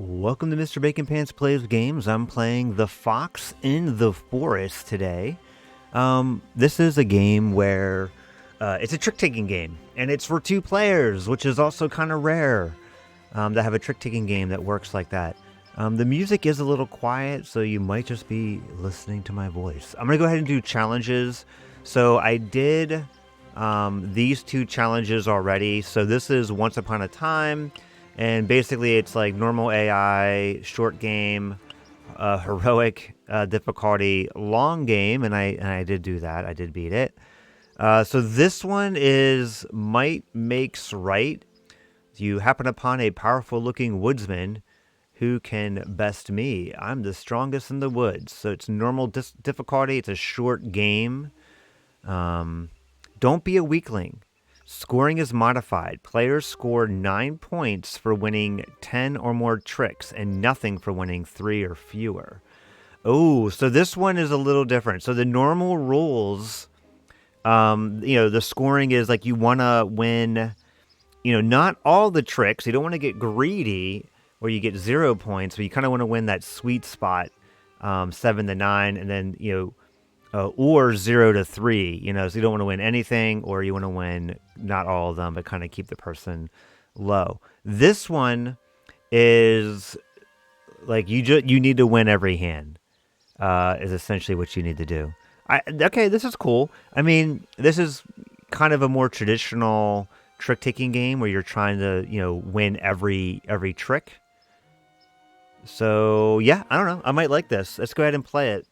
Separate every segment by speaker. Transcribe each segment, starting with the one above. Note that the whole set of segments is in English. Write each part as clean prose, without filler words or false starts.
Speaker 1: Welcome to Mr. Bacon Pants Plays Games. I'm playing The Fox in the Forest today. This is a game where it's a trick-taking game, and it's for 2 players, which is also kind of rare to have a trick-taking game that works like that. The music is a little quiet, so you might just be listening to my voice. I'm going to go ahead and do challenges. So I did these 2 challenges already. So this is Once Upon a Time. And basically, it's like normal AI, short game, heroic difficulty, long game, and I did do that. I did beat it. So this one is Might Makes Right. You happen upon a powerful-looking woodsman who can best me. I'm the strongest in the woods. So it's normal difficulty. It's a short game. Don't be a weakling. Scoring is modified. Players score 9 points for winning 10 or more tricks and nothing for winning 3 or fewer. Oh, so this one is a little different. So the normal rules, the scoring is like you want to win, not all the tricks. You don't want to get greedy where you get 0 points, but you kind of want to win that sweet spot, 7 to 9, and then, or 0 to 3, so you don't want to win anything, or you want to win not all of them, but kind of keep the person low. This one is like you need to win every hand, is essentially what you need to do. Okay, this is cool. I mean, this is kind of a more traditional trick-taking game where you're trying to, win every trick. So, yeah, I don't know. I might like this. Let's go ahead and play it.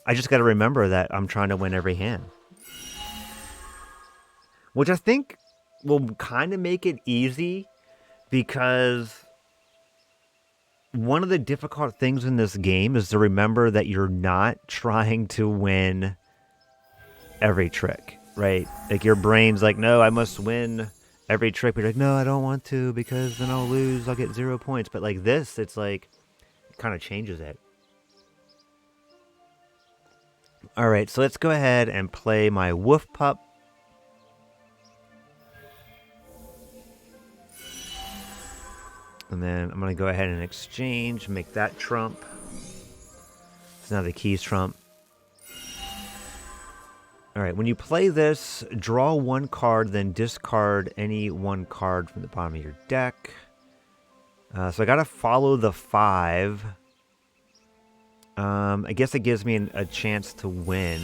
Speaker 1: I just got to remember that I'm trying to win every hand. Which I think will kind of make it easy, because one of the difficult things in this game is to remember that you're not trying to win every trick, right? Like your brain's like, no, I must win every trick. But you're like, no, I don't want to, because then I'll lose. I'll get 0 points. But like this, it's like, it kind of changes it. All right, so let's go ahead and play my wolf pup. And then I'm going to go ahead and exchange, make that trump. So now the keys trump. All right, when you play this, draw 1 card, then discard any 1 card from the bottom of your deck. So I got to follow the 5. I guess it gives me a chance to win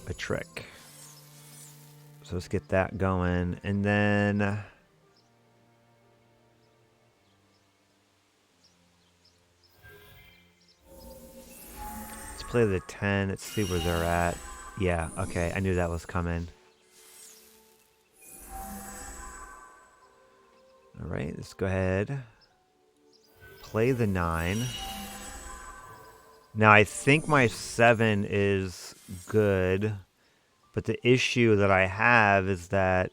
Speaker 1: a trick. So let's get that going. And then let's play the 10. Let's see where they're at. Yeah, okay. I knew that was coming. All right, let's go ahead. Play the 9. Now, I think my 7 is good, but the issue that I have is that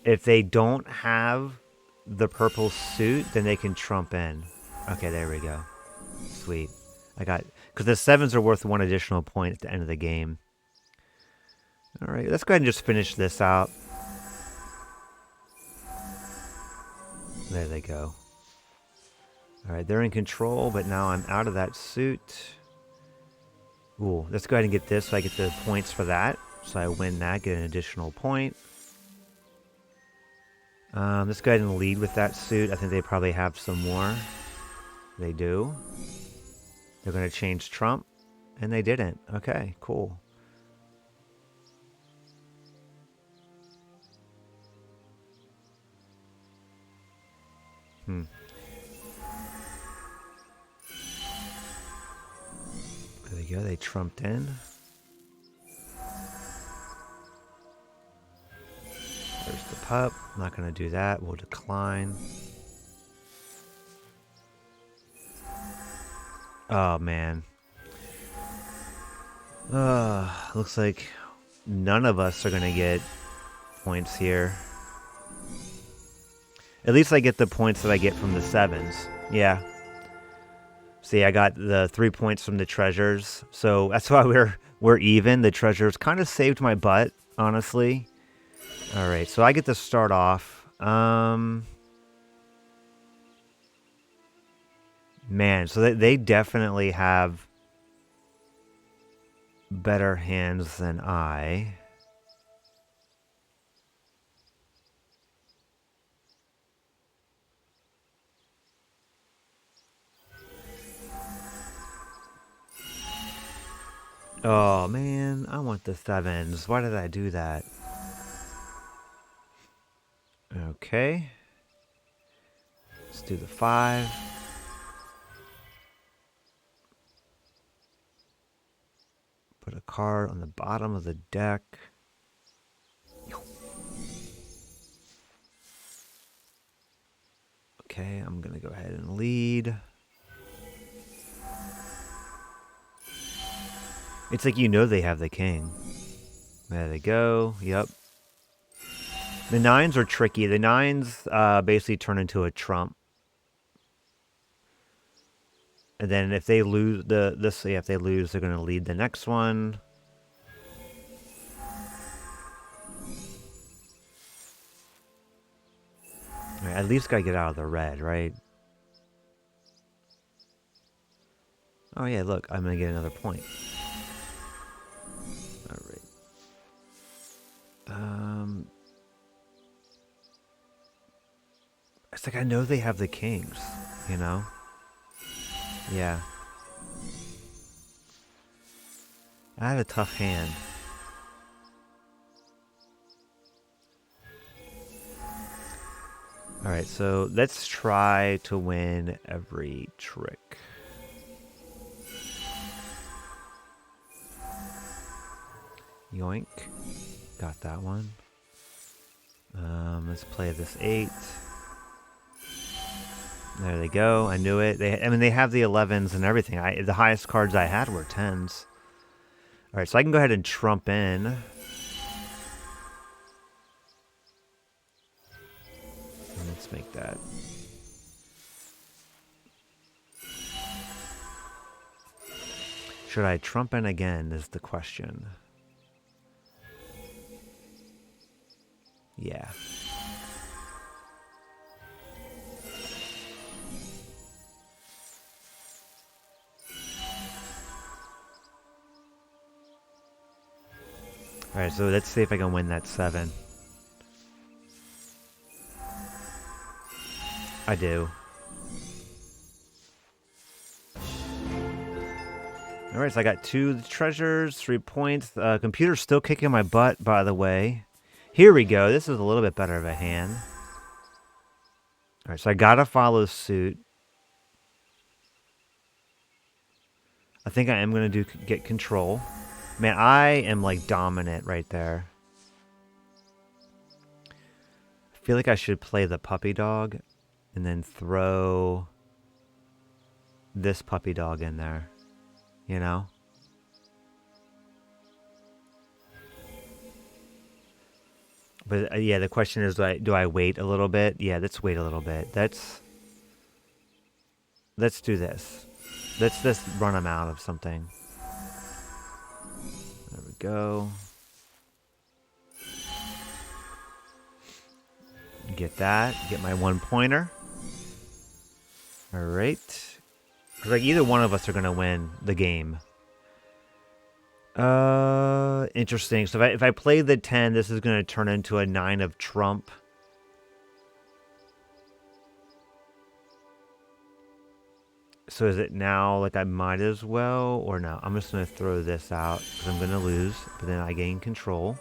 Speaker 1: if they don't have the purple suit, then they can trump in. Okay, there we go. Sweet. Because the 7s are worth 1 additional point at the end of the game. All right, let's go ahead and just finish this out. There they go. All right, they're in control, but now I'm out of that suit. Ooh, let's go ahead and get this so I get the points for that. So I win that, get an additional point. Let's go ahead and lead with that suit. I think they probably have some more. They do. They're going to change trump, and they didn't. Okay, cool. There we go, they trumped in. There's the pup. I'm not going to do that. We'll decline. Oh, man. Looks like none of us are going to get points here. At least I get the points that I get from the 7s. Yeah. See, I got the 3 points from the treasures, so that's why we're even. The treasures kind of saved my butt, honestly. All right, so I get to start off. Man, so they definitely have better hands than I. Oh, man, I want the sevens. Why did I do that? Okay. Let's do the 5. Put a card on the bottom of the deck. Okay, I'm going to go ahead and lead. It's like you know they have the king. There they go. Yep. The 9s are tricky. The 9s basically turn into a trump. And then if they lose if they lose, they're going to lead the next one. Right, at least got to get out of the red, right? Oh yeah, look, I'm going to get another point. All right. It's like I know they have the kings, you know? Yeah. I had a tough hand. Alright, so let's try to win every trick. Yoink. Got that one. Let's play this 8. There they go. I knew it. I mean, they have the 11s and everything. The highest cards I had were 10s. Alright, so I can go ahead and trump in. Let's make that. Should I trump in again is the question. Yeah. Alright, so let's see if I can win that 7. I do. Alright, so I got 2 treasures, 3 points. Computer's still kicking my butt, by the way. Here we go. This is a little bit better of a hand. Alright, so I gotta follow suit. I think I am gonna get control. Man, I am like dominant right there. I feel like I should play the puppy dog and then throw this puppy dog in there. You know? But yeah, the question is, do I wait a little bit? Yeah, let's wait a little bit. Let's do this. Let's run them out of something. There we go. Get that. Get my 1 pointer. All right. Like either one of us are gonna win the game. Interesting. So if I play the 10, this is gonna turn into a 9 of trump. So is it now like I might as well, or no? I'm just gonna throw this out because I'm gonna lose, but then I gain control.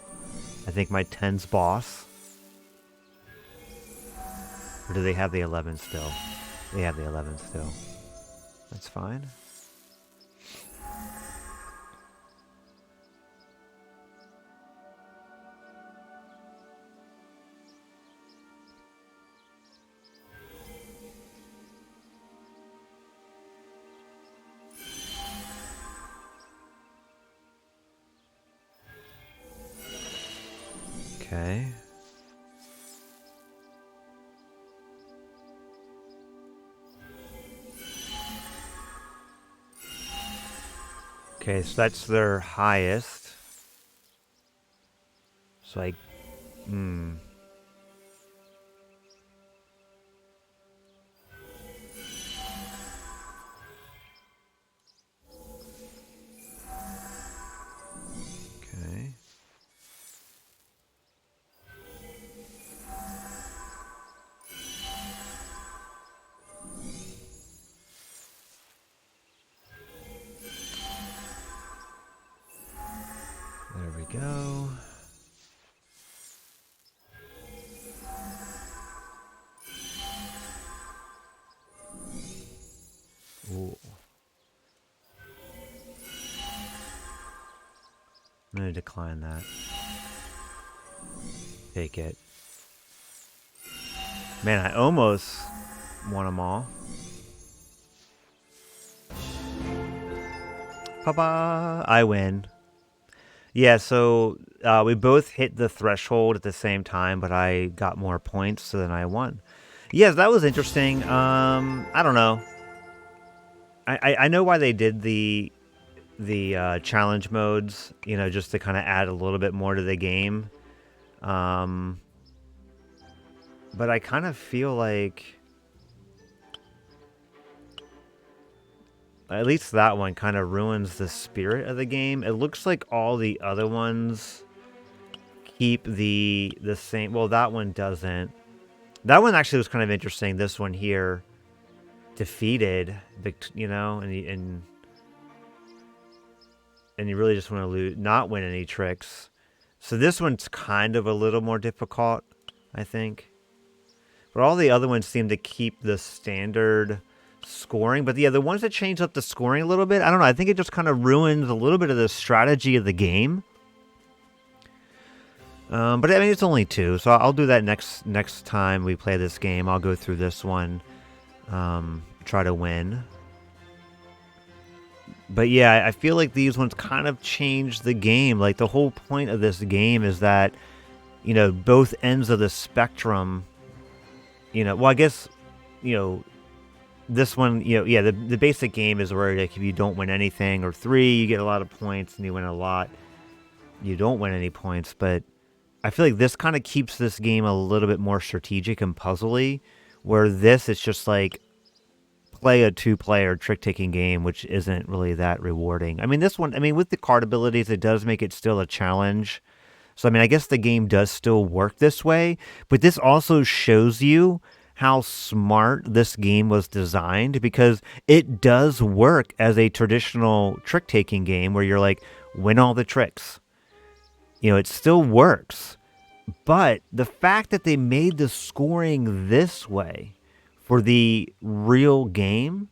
Speaker 1: I think my 10's boss. Or do they have the 11 still? They have the 11 still. That's fine. Okay. Okay, so that's their highest. So I... going to decline that. Take it. Man, I almost won them all. Papa, I win. Yeah, so we both hit the threshold at the same time, but I got more points, so then I won. Yes, that was interesting. I don't know. I know why they did the challenge modes, you know, just to kind of add a little bit more to the game. But I kind of feel like at least that one kind of ruins the spirit of the game. It looks like all the other ones keep the same. Well, that one doesn't. That one actually was kind of interesting. This one here, defeated, you know, and you really just want to not win any tricks. So this one's kind of a little more difficult, I think. But all the other ones seem to keep the standard scoring. But yeah, the ones that change up the scoring a little bit, I don't know. I think it just kind of ruins a little bit of the strategy of the game. But I mean, it's only 2, so I'll do that next time we play this game. I'll go through this one, try to win. But yeah, I feel like these ones kind of change the game. Like, the whole point of this game is that, you know, both ends of the spectrum, you know, well, I guess, you know, this one, you know, yeah, the basic game is where, like, if you don't win anything, or 3, you get a lot of points, and you win a lot, you don't win any points. But I feel like this kind of keeps this game a little bit more strategic and puzzly, where this is just like play a 2-player trick-taking game, which isn't really that rewarding. I mean, this one, I mean, with the card abilities, it does make it still a challenge. So, I mean, I guess the game does still work this way, but this also shows you how smart this game was designed, because it does work as a traditional trick-taking game where you're like, win all the tricks. You know, it still works. But the fact that they made the scoring this way for the real game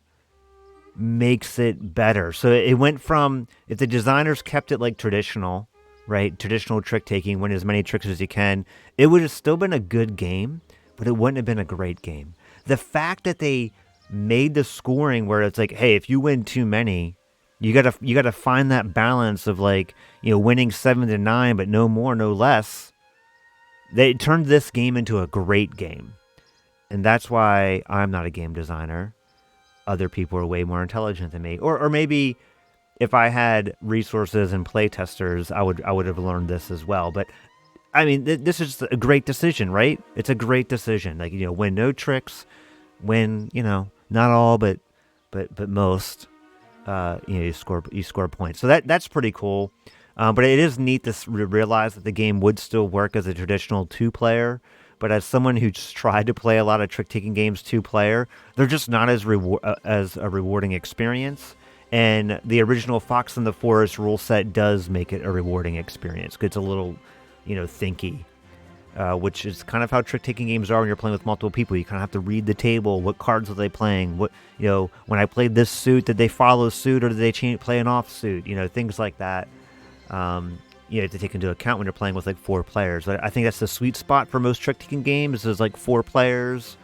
Speaker 1: makes it better. So it went from, if the designers kept it like traditional, right? Traditional trick taking, win as many tricks as you can, it would have still been a good game, but it wouldn't have been a great game. The fact that they made the scoring where it's like, hey, if you win too many, you gotta find that balance of, like, you know, winning 7 to 9, but no more, no less. They turned this game into a great game. And that's why I'm not a game designer. Other people are way more intelligent than me. Or maybe if I had resources and play testers, I would have learned this as well. But I mean, this is a great decision, right? It's a great decision. Like, you know, win no tricks, win, you know, not all, but most. You know, you score points. So that's pretty cool. But it is neat to realize that the game would still work as a traditional 2-player. But as someone who's tried to play a lot of trick-taking games 2-player, they're just not as a rewarding experience. And the original Fox in the Forest rule set does make it a rewarding experience. It's a little, you know, thinky, which is kind of how trick-taking games are when you're playing with multiple people. You kind of have to read the table. What cards are they playing? What, you know, when I played this suit, did they follow suit or did they play an offsuit? You know, things like that. You have to take into account when you're playing with like 4 players. I think that's the sweet spot for most trick-taking games, is like 4 players.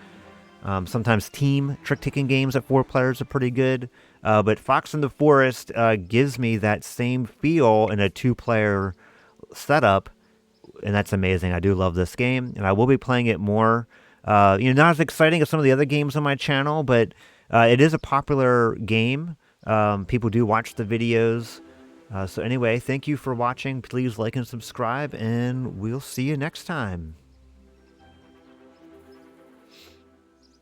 Speaker 1: Sometimes team trick-taking games at 4 players are pretty good. But Fox in the Forest gives me that same feel in a 2-player setup, and that's amazing. I do love this game, and I will be playing it more. You know, not as exciting as some of the other games on my channel, but it is a popular game. People do watch the videos. So anyway, thank you for watching. Please like and subscribe, and we'll see you next time.